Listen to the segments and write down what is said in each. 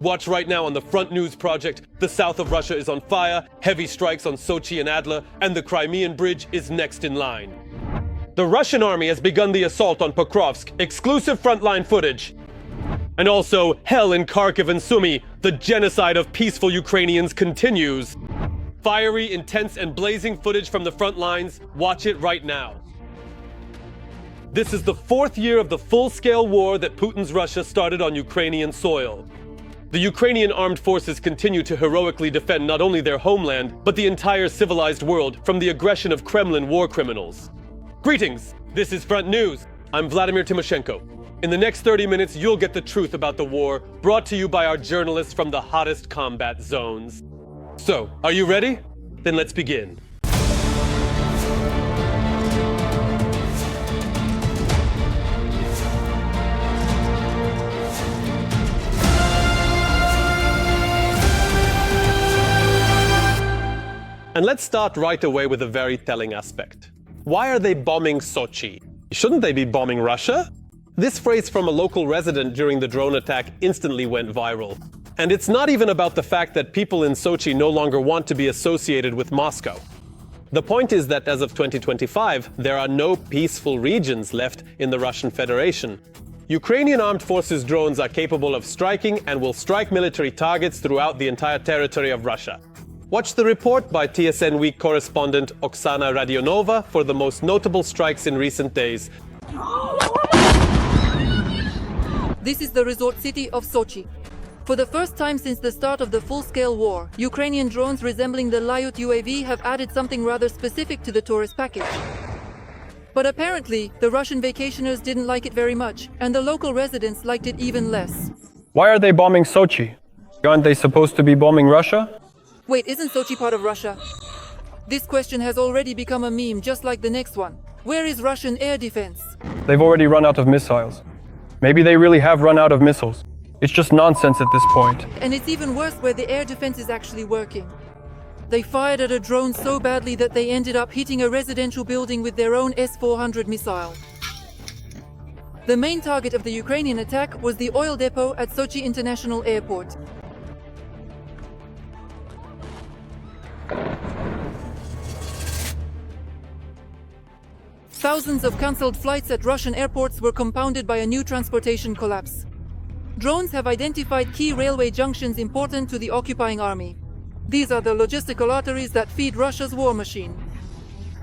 Watch right now on the Front News Project. The south of Russia is on fire, heavy strikes on Sochi and Adler, and the Crimean Bridge is next in line. The Russian army has begun the assault on Pokrovsk, exclusive frontline footage. And also, hell in Kharkiv and Sumy, the genocide of peaceful Ukrainians continues. Fiery, intense, and blazing footage from the front lines. Watch it right now. This is the 4th year of the full-scale war that Putin's Russia started on Ukrainian soil. The Ukrainian Armed Forces continue to heroically defend not only their homeland, but the entire civilized world from the aggression of Kremlin war criminals. Greetings! This is Front News. I'm Vladimir Timoshenko. In the next 30 minutes, you'll get the truth about the war, brought to you by our journalists from the hottest combat zones. So, are you ready? Then let's begin. And let's start right away with a very telling aspect. Why are they bombing Sochi? Shouldn't they be bombing Russia? This phrase from a local resident during the drone attack instantly went viral. And it's not even about the fact that people in Sochi no longer want to be associated with Moscow. The point is that as of 2025, there are no peaceful regions left in the Russian Federation. Ukrainian Armed Forces drones are capable of striking and will strike military targets throughout the entire territory of Russia. Watch the report by TSN Week correspondent Oksana Radionova for the most notable strikes in recent days. This is the resort city of Sochi. For the first time since the start of the full-scale war, Ukrainian drones resembling the Lyut UAV have added something rather specific to the tourist package. But apparently, the Russian vacationers didn't like it very much, and the local residents liked it even less. Why are they bombing Sochi? Aren't they supposed to be bombing Russia? Wait, isn't Sochi part of Russia? This question has already become a meme, just like the next one. Where is Russian air defense? They've already run out of missiles. Maybe they really have run out of missiles. It's just nonsense at this point. And it's even worse where the air defense is actually working. They fired at a drone so badly that they ended up hitting a residential building with their own S-400 missile. The main target of the Ukrainian attack was the oil depot at Sochi International Airport. Thousands of cancelled flights at Russian airports were compounded by a new transportation collapse. Drones have identified key railway junctions important to the occupying army. These are the logistical arteries that feed Russia's war machine.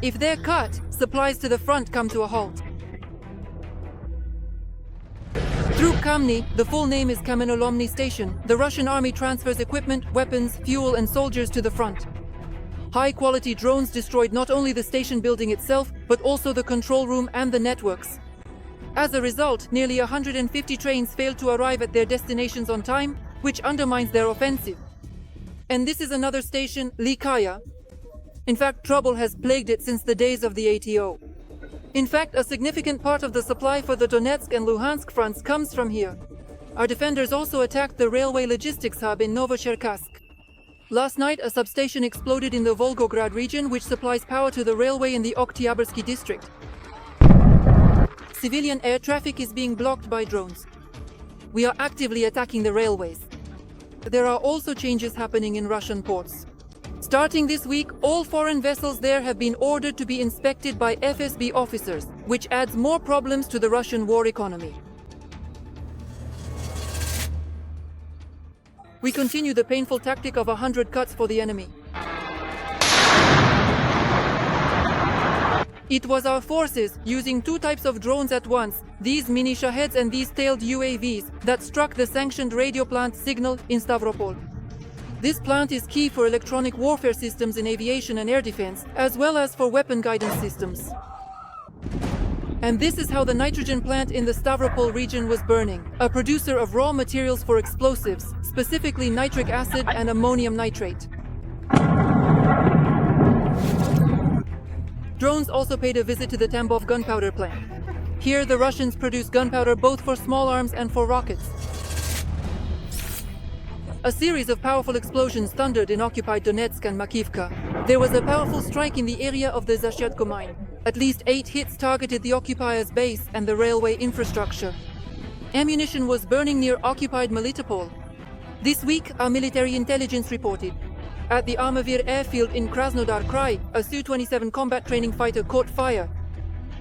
If they're cut, supplies to the front come to a halt. Through Kamny, the full name is Kamenolomny Station, the Russian army transfers equipment, weapons, fuel and soldiers to the front. High-quality drones destroyed not only the station building itself, but also the control room and the networks. As a result, nearly 150 trains failed to arrive at their destinations on time, which undermines their offensive. And this is another station, Likaya. In fact, trouble has plagued it since the days of the ATO. In fact, a significant part of the supply for the Donetsk and Luhansk fronts comes from here. Our defenders also attacked the railway logistics hub in Novocherkassk. Last night, a substation exploded in the Volgograd region, which supplies power to the railway in the Oktyabrski district. Civilian air traffic is being blocked by drones. We are actively attacking the railways. There are also changes happening in Russian ports. Starting this week, all foreign vessels there have been ordered to be inspected by FSB officers, which adds more problems to the Russian war economy. We continue the painful tactic of 100 cuts for the enemy. It was our forces, using 2 types of drones at once, these mini Shaheds and these tailed UAVs, that struck the sanctioned radio plant Signal in Stavropol. This plant is key for electronic warfare systems in aviation and air defense, as well as for weapon guidance systems. And this is how the nitrogen plant in the Stavropol region was burning, a producer of raw materials for explosives, specifically nitric acid and ammonium nitrate. Drones also paid a visit to the Tambov gunpowder plant. Here, the Russians produce gunpowder both for small arms and for rockets. A series of powerful explosions thundered in occupied Donetsk and Makivka. There was a powerful strike in the area of the Zashetko mine. At least 8 hits targeted the occupiers' base and the railway infrastructure. Ammunition was burning near occupied Melitopol. This week, our military intelligence reported. At the Armavir airfield in Krasnodar Krai, a Su-27 combat training fighter caught fire.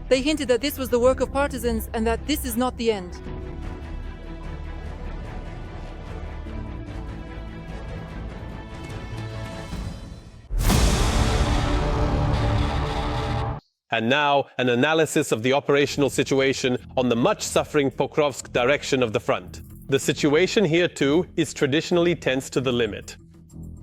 They hinted that this was the work of partisans and that this is not the end. And now, an analysis of the operational situation on the much-suffering Pokrovsk direction of the front. The situation here, too, is traditionally tense to the limit.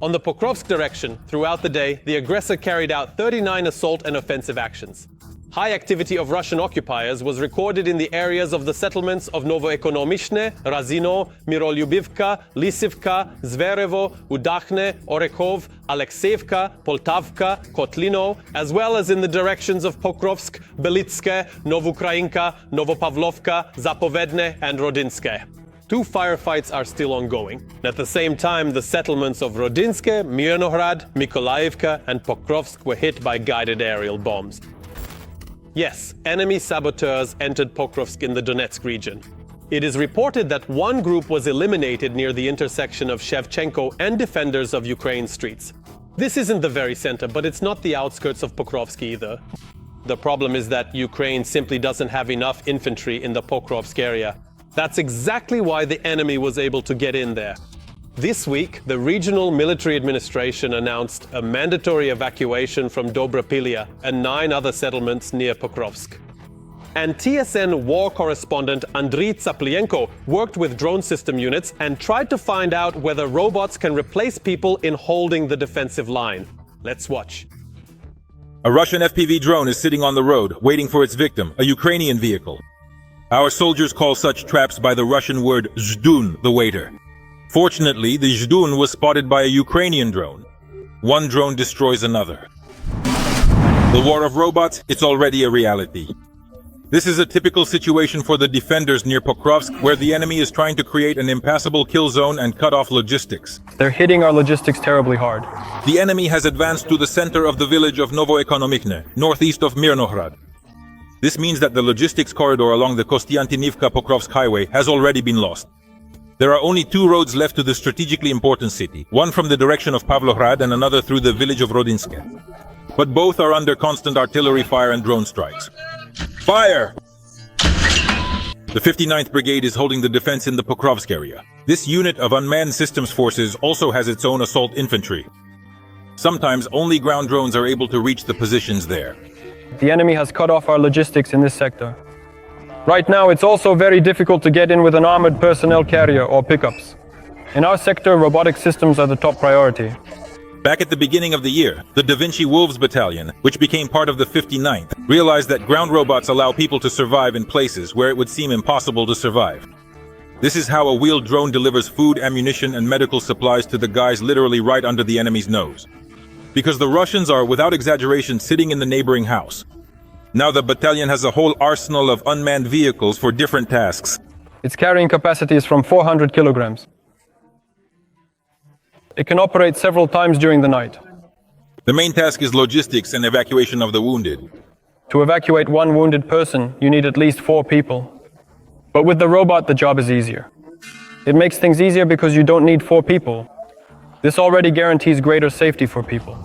On the Pokrovsk direction, throughout the day, the aggressor carried out 39 assault and offensive actions. High activity of Russian occupiers was recorded in the areas of the settlements of Novoekonomishne, Razino, Mirolyubivka, Lisivka, Zverevo, Udachne, Orekhov, Alexeyevka, Poltavka, Kotlino, as well as in the directions of Pokrovsk, Belitske, Novukrainka, Novopavlovka, Zapovedne, and Rodinske. 2 firefights are still ongoing. At the same time, the settlements of Rodinske, Mirnohrad, Mykolaiivka, and Pokrovsk were hit by guided aerial bombs. Yes, enemy saboteurs entered Pokrovsk in the Donetsk region. It is reported that one group was eliminated near the intersection of Shevchenko and defenders of Ukraine's streets. This isn't the very center, but it's not the outskirts of Pokrovsk either. The problem is that Ukraine simply doesn't have enough infantry in the Pokrovsk area. That's exactly why the enemy was able to get in there. This week, the regional military administration announced a mandatory evacuation from Dobropilia and 9 other settlements near Pokrovsk. And TSN war correspondent Andriy Tsaplienko worked with drone system units and tried to find out whether robots can replace people in holding the defensive line. Let's watch. A Russian FPV drone is sitting on the road, waiting for its victim, a Ukrainian vehicle. Our soldiers call such traps by the Russian word zhdun, the waiter. Fortunately, the zhdun was spotted by a Ukrainian drone. One drone destroys another. The war of robots, it's already a reality. This is a typical situation for the defenders near Pokrovsk, where the enemy is trying to create an impassable kill zone and cut off logistics. They're hitting our logistics terribly hard. The enemy has advanced to the center of the village of Novoekonomikne, northeast of Mirnohrad. This means that the logistics corridor along the Kostiantinivka-Pokrovsk highway has already been lost. There are only 2 roads left to the strategically important city, one from the direction of Pavlohrad and another through the village of Rodinske. But both are under constant artillery fire and drone strikes. Fire! The 59th Brigade is holding the defense in the Pokrovsk area. This unit of unmanned systems forces also has its own assault infantry. Sometimes only ground drones are able to reach the positions there. The enemy has cut off our logistics in this sector. Right now, it's also very difficult to get in with an armored personnel carrier or pickups. In our sector, robotic systems are the top priority. Back at the beginning of the year, the Da Vinci Wolves Battalion, which became part of the 59th, realized that ground robots allow people to survive in places where it would seem impossible to survive. This is how a wheeled drone delivers food, ammunition, and medical supplies to the guys literally right under the enemy's nose. Because the Russians are, without exaggeration, sitting in the neighboring house. Now the battalion has a whole arsenal of unmanned vehicles for different tasks. Its carrying capacity is from 400 kilograms. It can operate several times during the night. The main task is logistics and evacuation of the wounded. To evacuate one wounded person, you need at least 4 people. But with the robot, the job is easier. It makes things easier because you don't need 4 people. This already guarantees greater safety for people.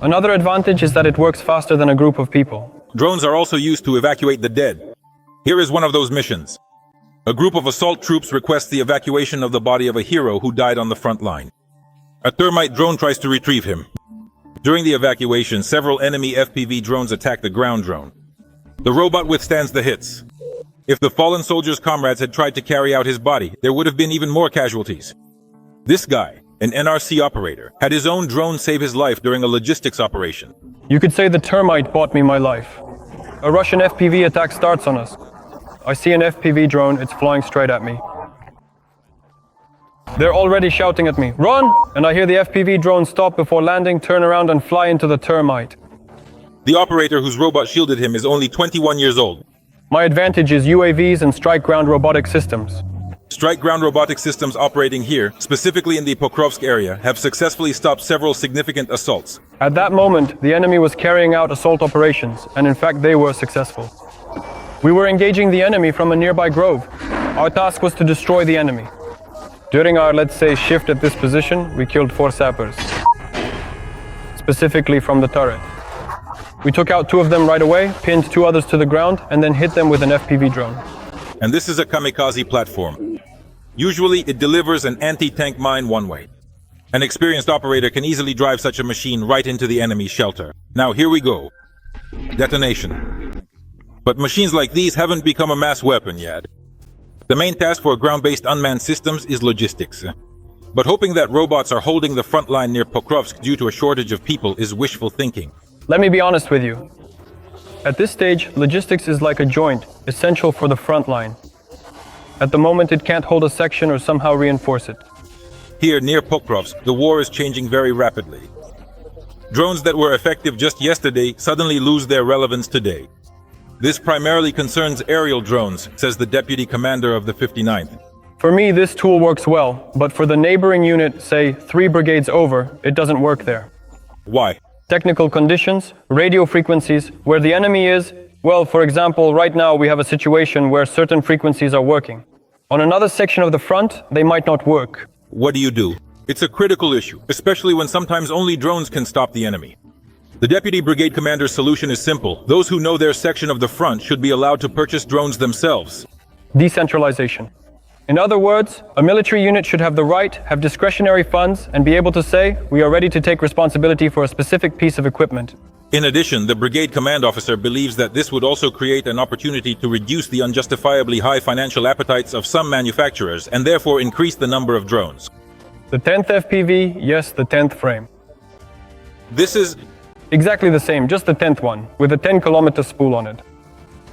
Another advantage is that it works faster than a group of people. Drones are also used to evacuate the dead. Here is one of those missions. A group of assault troops requests the evacuation of the body of a hero who died on the front line. A thermite drone tries to retrieve him. During the evacuation, several enemy FPV drones attack the ground drone. The robot withstands the hits. If the fallen soldier's comrades had tried to carry out his body, there would have been even more casualties. This guy, an NRC operator, had his own drone save his life during a logistics operation. You could say the termite bought me my life. A Russian FPV attack starts on us. I see an FPV drone, it's flying straight at me. They're already shouting at me, "Run!" And I hear the FPV drone stop before landing, turn around and fly into the termite. The operator whose robot shielded him is only 21 years old. My advantage is UAVs and strike ground robotic systems. Strike ground robotic systems operating here, specifically in the Pokrovsk area, have successfully stopped several significant assaults. At that moment, the enemy was carrying out assault operations, and in fact they were successful. We were engaging the enemy from a nearby grove. Our task was to destroy the enemy. During our, let's say, shift at this position, we killed 4 sappers, specifically from the turret. We took out 2 of them right away, pinned 2 others to the ground, and then hit them with an FPV drone. And this is a kamikaze platform. Usually, it delivers an anti-tank mine one way. An experienced operator can easily drive such a machine right into the enemy's shelter. Now here we go. Detonation. But machines like these haven't become a mass weapon yet. The main task for ground-based unmanned systems is logistics. But hoping that robots are holding the front line near Pokrovsk due to a shortage of people is wishful thinking. Let me be honest with you. At this stage, logistics is like a joint, essential for the front line. At the moment, it can't hold a section or somehow reinforce it. Here, near Pokrovsk, the war is changing very rapidly. Drones that were effective just yesterday suddenly lose their relevance today. This primarily concerns aerial drones, says the deputy commander of the 59th. For me, this tool works well, but for the neighboring unit, say 3 brigades over, it doesn't work there. Why? Technical conditions, radio frequencies, where the enemy is. Well, for example, right now we have a situation where certain frequencies are working. On another section of the front, they might not work. What do you do? It's a critical issue, especially when sometimes only drones can stop the enemy. The deputy brigade commander's solution is simple. Those who know their section of the front should be allowed to purchase drones themselves. Decentralization. In other words, a military unit should have the right, have discretionary funds, and be able to say, we are ready to take responsibility for a specific piece of equipment. In addition, the brigade command officer believes that this would also create an opportunity to reduce the unjustifiably high financial appetites of some manufacturers and therefore increase the number of drones. The 10th FPV, yes, the 10th frame. This is exactly the same, just the 10th one, with a 10-kilometer spool on it.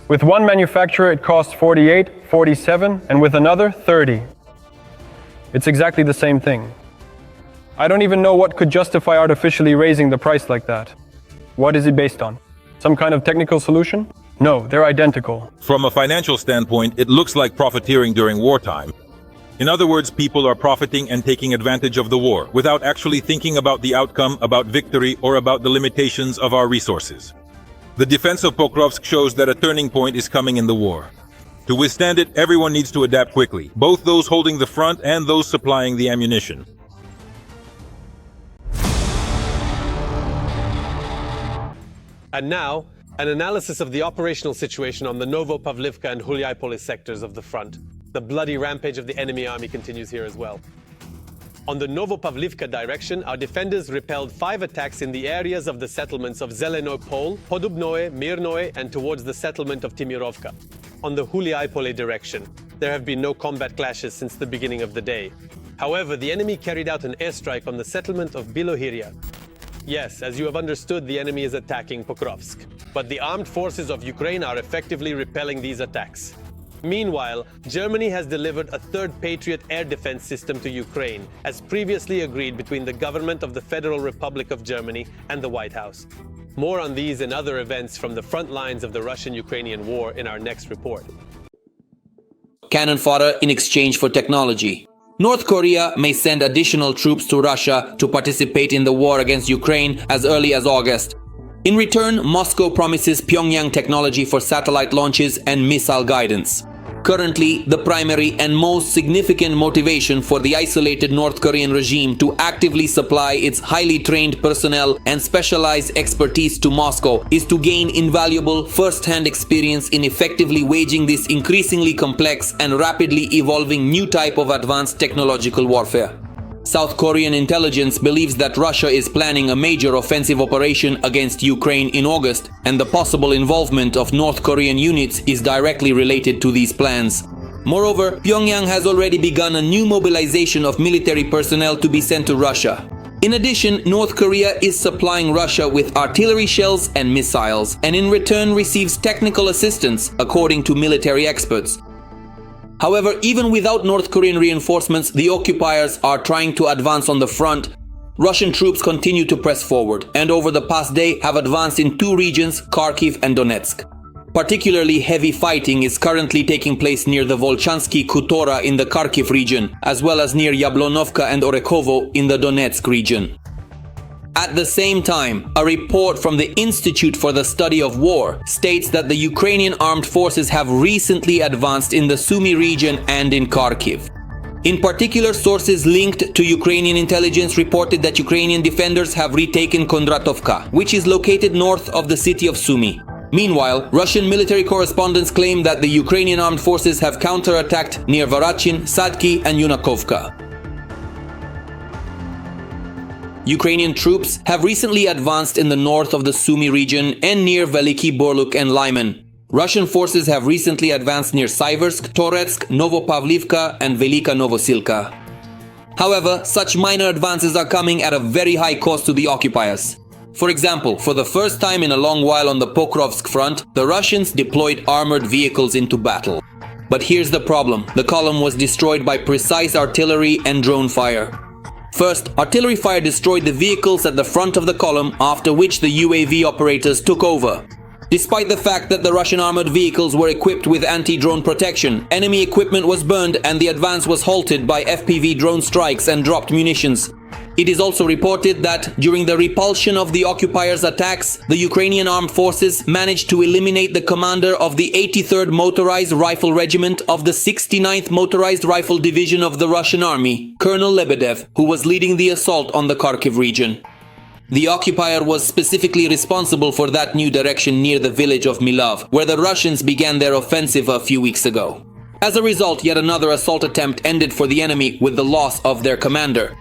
With one manufacturer, it costs 48, 47, and with another, 30. It's exactly the same thing. I don't even know what could justify artificially raising the price like that. What is it based on? Some kind of technical solution? No, they're identical. From a financial standpoint, it looks like profiteering during wartime. In other words, people are profiting and taking advantage of the war without actually thinking about the outcome, about victory, or about the limitations of our resources. The defense of Pokrovsk shows that a turning point is coming in the war. To withstand it, everyone needs to adapt quickly, both those holding the front and those supplying the ammunition. And now, an analysis of the operational situation on the Novopavlivka and Hulyaipolis sectors of the front. The bloody rampage of the enemy army continues here as well. On the Novopavlivka direction, our defenders repelled 5 attacks in the areas of the settlements of Zelenoy Pol, Podubnoe, Mirnoe, and towards the settlement of Timirovka. On the Hulyaipolis direction, there have been no combat clashes since the beginning of the day. However, the enemy carried out an airstrike on the settlement of Bilohiria. Yes, as you have understood, the enemy is attacking Pokrovsk, but the armed forces of Ukraine are effectively repelling these attacks. Meanwhile, Germany has delivered a 3rd Patriot air defense system to Ukraine, as previously agreed between the government of the Federal Republic of Germany and the White House. More on these and other events from the front lines of the Russian-Ukrainian war in our next report. Cannon fodder in exchange for technology. North Korea may send additional troops to Russia to participate in the war against Ukraine as early as August. In return, Moscow promises Pyongyang technology for satellite launches and missile guidance. Currently, the primary and most significant motivation for the isolated North Korean regime to actively supply its highly trained personnel and specialized expertise to Moscow is to gain invaluable first-hand experience in effectively waging this increasingly complex and rapidly evolving new type of advanced technological warfare. South Korean intelligence believes that Russia is planning a major offensive operation against Ukraine in August, and the possible involvement of North Korean units is directly related to these plans. Moreover, Pyongyang has already begun a new mobilization of military personnel to be sent to Russia. In addition, North Korea is supplying Russia with artillery shells and missiles, and in return receives technical assistance, according to military experts. However, even without North Korean reinforcements, the occupiers are trying to advance on the front. Russian troops continue to press forward, and over the past day have advanced in 2 regions, Kharkiv and Donetsk. Particularly heavy fighting is currently taking place near the Volchansky Khutora in the Kharkiv region, as well as near Yablonovka and Orekhovo in the Donetsk region. At the same time, a report from the Institute for the Study of War states that the Ukrainian Armed Forces have recently advanced in the Sumy region and in Kharkiv. In particular, sources linked to Ukrainian intelligence reported that Ukrainian defenders have retaken Kondratovka, which is located north of the city of Sumy. Meanwhile, Russian military correspondents claim that the Ukrainian armed forces have counterattacked near Varachin, Sadki and Yunakovka. Ukrainian troops have recently advanced in the north of the Sumy region and near Veliki Borluk and Lyman. Russian forces have recently advanced near Siversk, Toretsk, Novopavlivka and Velika Novosilka. However, such minor advances are coming at a very high cost to the occupiers. For example, for the first time in a long while on the Pokrovsk front, the Russians deployed armored vehicles into battle. But here's the problem. The column was destroyed by precise artillery and drone fire. First, artillery fire destroyed the vehicles at the front of the column, after which the UAV operators took over. Despite the fact that the Russian armored vehicles were equipped with anti-drone protection, enemy equipment was burned and the advance was halted by FPV drone strikes and dropped munitions. It is also reported that during the repulsion of the occupiers' attacks, the Ukrainian Armed Forces managed to eliminate the commander of the 83rd Motorized Rifle Regiment of the 69th Motorized Rifle Division of the Russian Army, Colonel Lebedev, who was leading the assault on the Kharkiv region. The occupier was specifically responsible for that new direction near the village of Milov, where the Russians began their offensive a few weeks ago. As a result, yet another assault attempt ended for the enemy with the loss of their commander.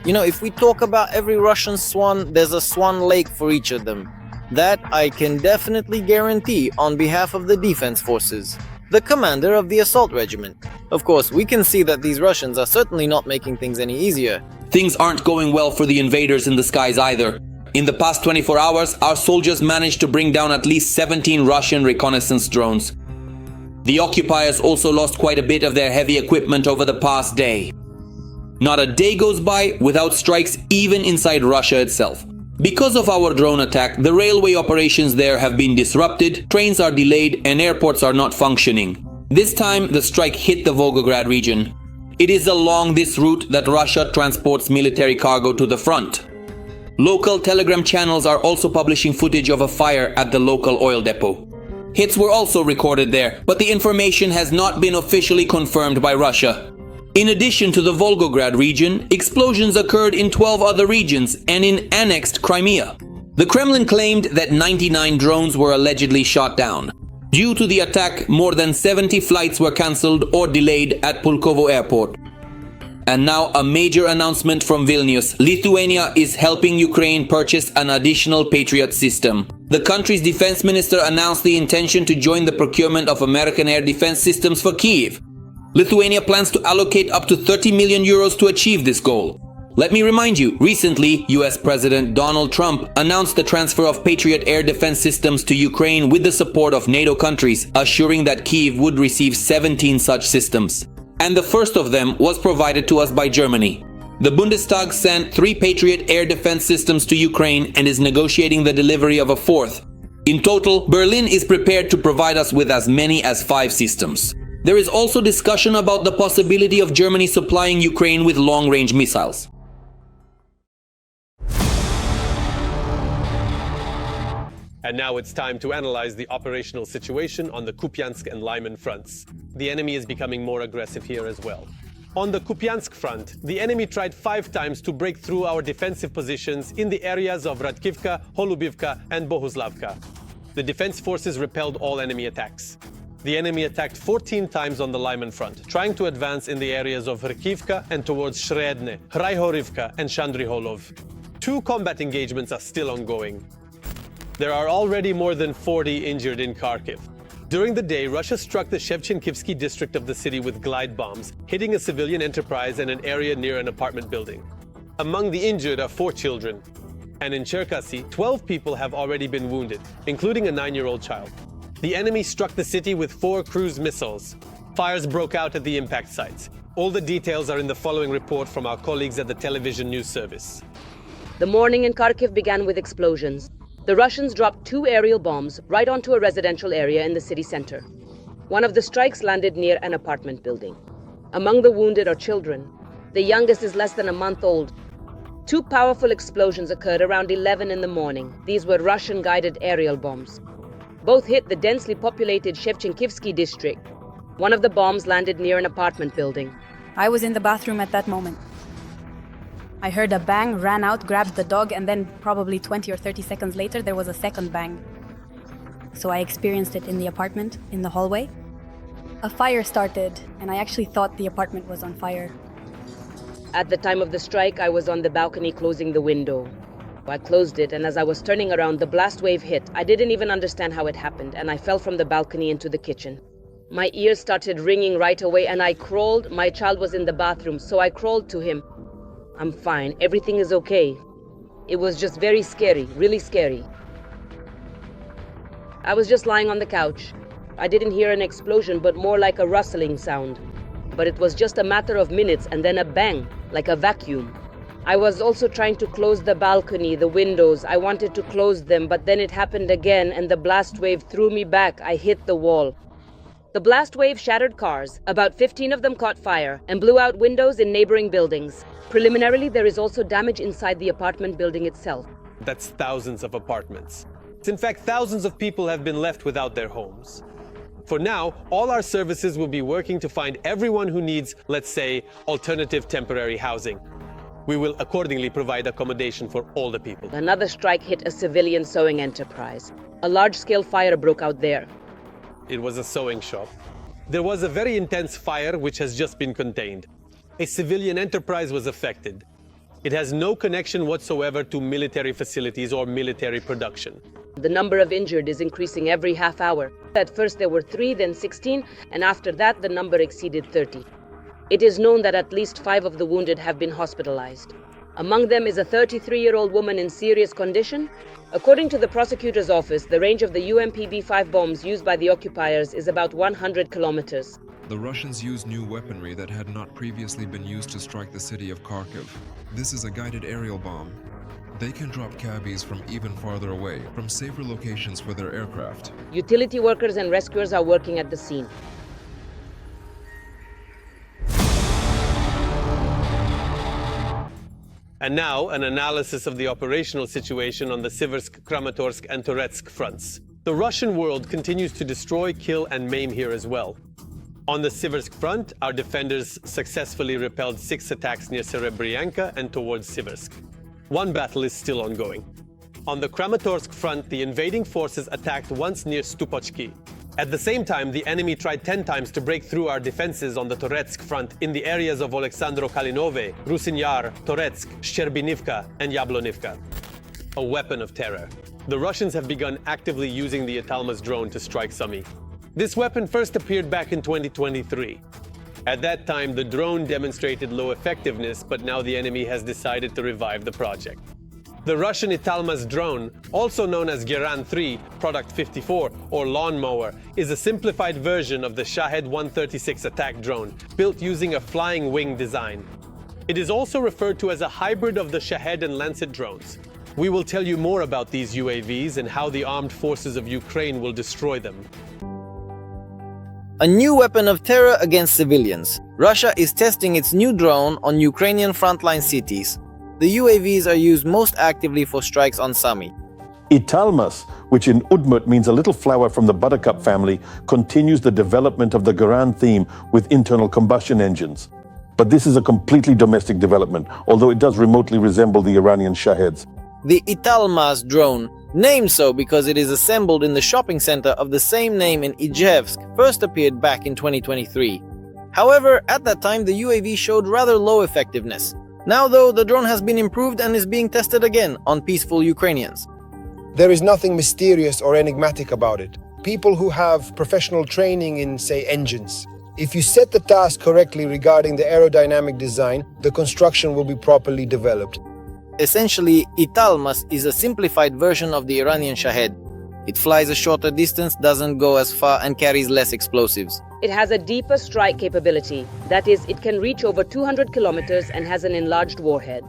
You know, if we talk about every Russian swan, there's a swan lake for each of them. That I can definitely guarantee on behalf of the defense forces. The commander of the assault regiment. Of course, we can see that these Russians are certainly not making things any easier. Things aren't going well for the invaders in the skies either. In the past 24 hours, our soldiers managed to bring down at least 17 Russian reconnaissance drones. The occupiers also lost quite a bit of their heavy equipment over the past day. Not a day goes by without strikes even inside Russia itself. Because of our drone attack, the railway operations there have been disrupted, trains are delayed and airports are not functioning. This time, the strike hit the Volgograd region. It is along this route that Russia transports military cargo to the front. Local Telegram channels are also publishing footage of a fire at the local oil depot. Hits were also recorded there, but the information has not been officially confirmed by Russia. In addition to the Volgograd region, explosions occurred in 12 other regions and in annexed Crimea. The Kremlin claimed that 99 drones were allegedly shot down. Due to the attack, more than 70 flights were cancelled or delayed at Pulkovo airport. And now a major announcement from Vilnius. Lithuania is helping Ukraine purchase an additional Patriot system. The country's defense minister announced the intention to join the procurement of American air defense systems for Kyiv. Lithuania plans to allocate up to 30 million euros to achieve this goal. Let me remind you, recently, US President Donald Trump announced the transfer of Patriot air defense systems to Ukraine with the support of NATO countries, assuring that Kyiv would receive 17 such systems. And the first of them was provided to us by Germany. The Bundestag sent 3 Patriot air defense systems to Ukraine and is negotiating the delivery of a 4th. In total, Berlin is prepared to provide us with as many as 5 systems. There is also discussion about the possibility of Germany supplying Ukraine with long-range missiles. And now it's time to analyze the operational situation on the Kupiansk and Lyman fronts. The enemy is becoming more aggressive here as well. On the Kupiansk front, the enemy tried 5 times to break through our defensive positions in the areas of Radkivka, Holubivka and Bohuslavka. The defense forces repelled all enemy attacks. The enemy attacked 14 times on the Lyman front, trying to advance in the areas of Rkivka and towards Shredne, Hrayhorivka and Shandriholov. 2 combat engagements are still ongoing. There are already more than 40 injured in Kharkiv. During the day, Russia struck the Shevchenkivsky district of the city with glide bombs, hitting a civilian enterprise and an area near an apartment building. Among the injured are 4 children. And in Cherkasy, 12 people have already been wounded, including a 9-year-old child. The enemy struck the city with 4 cruise missiles. Fires broke out at the impact sites. All the details are in the following report from our colleagues at the television news service. The morning in Kharkiv began with explosions. The Russians dropped 2 aerial bombs right onto a residential area in the city center. One of the strikes landed near an apartment building. Among the wounded are children. The youngest is less than a month old. 2 powerful explosions occurred around 11 in the morning. These were Russian-guided aerial bombs. Both hit the densely populated Shevchenkivsky district. One of the bombs landed near an apartment building. I was in the bathroom at that moment. I heard a bang, ran out, grabbed the dog, and then probably 20 or 30 seconds later, there was a second bang. So I experienced it in the apartment, in the hallway. A fire started, and I actually thought the apartment was on fire. At the time of the strike, I was on the balcony closing the window. I closed it, and as I was turning around, the blast wave hit. I didn't even understand how it happened, and I fell from the balcony into the kitchen. My ears started ringing right away, and I crawled. My child was in the bathroom, so I crawled to him. I'm fine. Everything is okay. It was just very scary, really scary. I was just lying on the couch. I didn't hear an explosion, but more like a rustling sound. But it was just a matter of minutes, and then a bang, like a vacuum. I was also trying to close the balcony, the windows. I wanted to close them, but then it happened again, and the blast wave threw me back. I hit the wall. The blast wave shattered cars. About 15 of them caught fire and blew out windows in neighboring buildings. Preliminarily, there is also damage inside the apartment building itself. That's thousands of apartments. In fact, thousands of people have been left without their homes. For now, all our services will be working to find everyone who needs, let's say, alternative temporary housing. We will accordingly provide accommodation for all the people. Another strike hit a civilian sewing enterprise. A large-scale fire broke out there. It was a sewing shop. There was a very intense fire which has just been contained. A civilian enterprise was affected. It has no connection whatsoever to military facilities or military production. The number of injured is increasing every half hour. At first there were 3, then 16, and after that the number exceeded 30. It is known that at least 5 of the wounded have been hospitalized. Among them is a 33-year-old woman in serious condition. According to the prosecutor's office, the range of the UMP-B5 bombs used by the occupiers is about 100 kilometers. The Russians used new weaponry that had not previously been used to strike the city of Kharkiv. This is a guided aerial bomb. They can drop cabbies from even farther away, from safer locations for their aircraft. Utility workers and rescuers are working at the scene. And now, an analysis of the operational situation on the Siversk, Kramatorsk, and Toretsk fronts. The Russian world continues to destroy, kill, and maim here as well. On the Siversk front, our defenders successfully repelled 6 attacks near Serebryanka and towards Siversk. One battle is still ongoing. On the Kramatorsk front, the invading forces attacked once near Stupochki. At the same time, the enemy tried 10 times to break through our defenses on the Toretsk front in the areas of Oleksandro-Kalinove, Rusin-Yar, Toretsk, Shcherbinivka, and Yablonivka. A weapon of terror. The Russians have begun actively using the Italmas drone to strike Sumy. This weapon first appeared back in 2023. At that time, the drone demonstrated low effectiveness, but now the enemy has decided to revive the project. The Russian Italmas drone, also known as Geran 3, Product 54, or lawnmower, is a simplified version of the Shahed 136 attack drone, built using a flying wing design. It is also referred to as a hybrid of the Shahed and Lancet drones. We will tell you more about these UAVs and how the armed forces of Ukraine will destroy them. A new weapon of terror against civilians. Russia is testing its new drone on Ukrainian frontline cities. The UAVs are used most actively for strikes on Sumy. Italmas, which in Udmurt means a little flower from the buttercup family, continues the development of the Geran theme with internal combustion engines. But this is a completely domestic development, although it does remotely resemble the Iranian Shaheds. The Italmas drone, named so because it is assembled in the shopping center of the same name in Ijevsk, first appeared back in 2023. However, at that time the UAV showed rather low effectiveness. Now though, the drone has been improved and is being tested again on peaceful Ukrainians. There is nothing mysterious or enigmatic about it. People who have professional training in, say, engines. If you set the task correctly regarding the aerodynamic design, the construction will be properly developed. Essentially, Italmas is a simplified version of the Iranian Shahed. It flies a shorter distance, doesn't go as far, and carries less explosives. It has a deeper strike capability. That is, it can reach over 200 kilometers and has an enlarged warhead.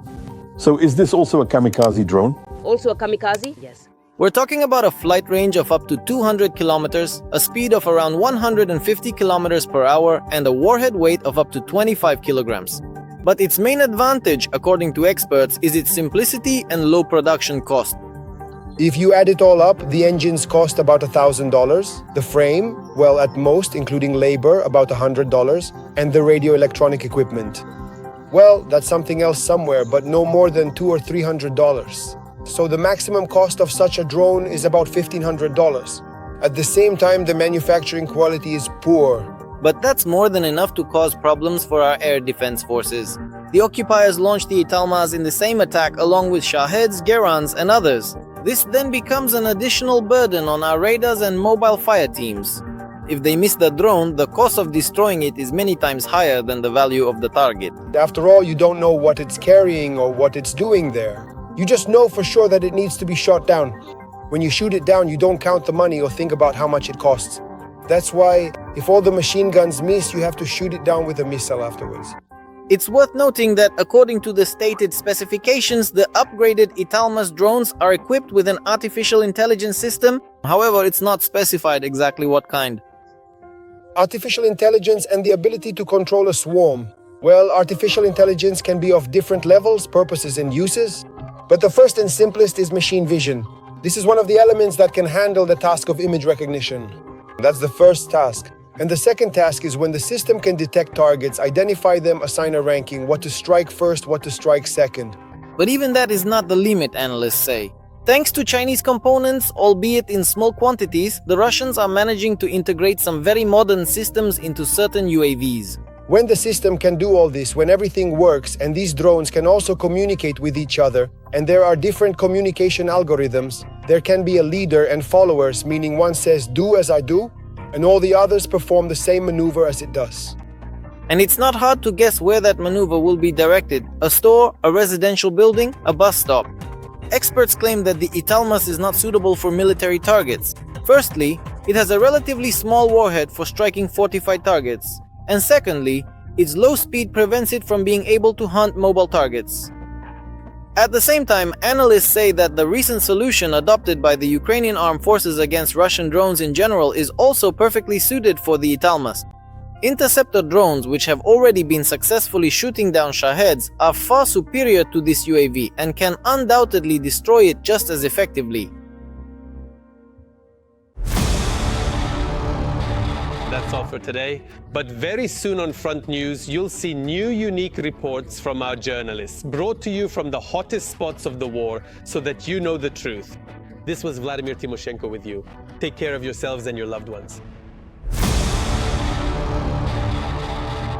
So is this also a kamikaze drone? Also a kamikaze? Yes. We're talking about a flight range of up to 200 kilometers, a speed of around 150 kilometers per hour, and a warhead weight of up to 25 kilograms. But its main advantage, according to experts, is its simplicity and low production cost. If you add it all up, the engines cost about $1,000, the frame, well, at most, including labor, about $100, and the radio electronic equipment. Well, that's something else somewhere, but no more than $200 or $300. So the maximum cost of such a drone is about $1,500. At the same time, the manufacturing quality is poor. But that's more than enough to cause problems for our air defense forces. The occupiers launched the Italmas in the same attack along with Shaheds, Gerans, and others. This then becomes an additional burden on our radars and mobile fire teams. If they miss the drone, the cost of destroying it is many times higher than the value of the target. After all, you don't know what it's carrying or what it's doing there. You just know for sure that it needs to be shot down. When you shoot it down, you don't count the money or think about how much it costs. That's why, if all the machine guns miss, you have to shoot it down with a missile afterwards. It's worth noting that according to the stated specifications, the upgraded Italmas drones are equipped with an artificial intelligence system. However, it's not specified exactly what kind. Artificial intelligence and the ability to control a swarm. Well, artificial intelligence can be of different levels, purposes, and uses. But the first and simplest is machine vision. This is one of the elements that can handle the task of image recognition. That's the first task. And the second task is when the system can detect targets, identify them, assign a ranking, what to strike first, what to strike second. But even that is not the limit, analysts say. Thanks to Chinese components, albeit in small quantities, the Russians are managing to integrate some very modern systems into certain UAVs. When the system can do all this, when everything works, and these drones can also communicate with each other, and there are different communication algorithms, there can be a leader and followers, meaning one says, "Do as I do," and all the others perform the same maneuver as it does. And it's not hard to guess where that maneuver will be directed: a store, a residential building, a bus stop. Experts claim that the Italmas is not suitable for military targets. Firstly, it has a relatively small warhead for striking fortified targets. And secondly, its low speed prevents it from being able to hunt mobile targets. At the same time, analysts say that the recent solution adopted by the Ukrainian Armed Forces against Russian drones in general is also perfectly suited for the Italmas. Interceptor drones, which have already been successfully shooting down Shaheds, are far superior to this UAV and can undoubtedly destroy it just as effectively. That's all for today, but very soon on Front News, you'll see new unique reports from our journalists, brought to you from the hottest spots of the war so that you know the truth. This was Vladimir Timoshenko with you. Take care of yourselves and your loved ones.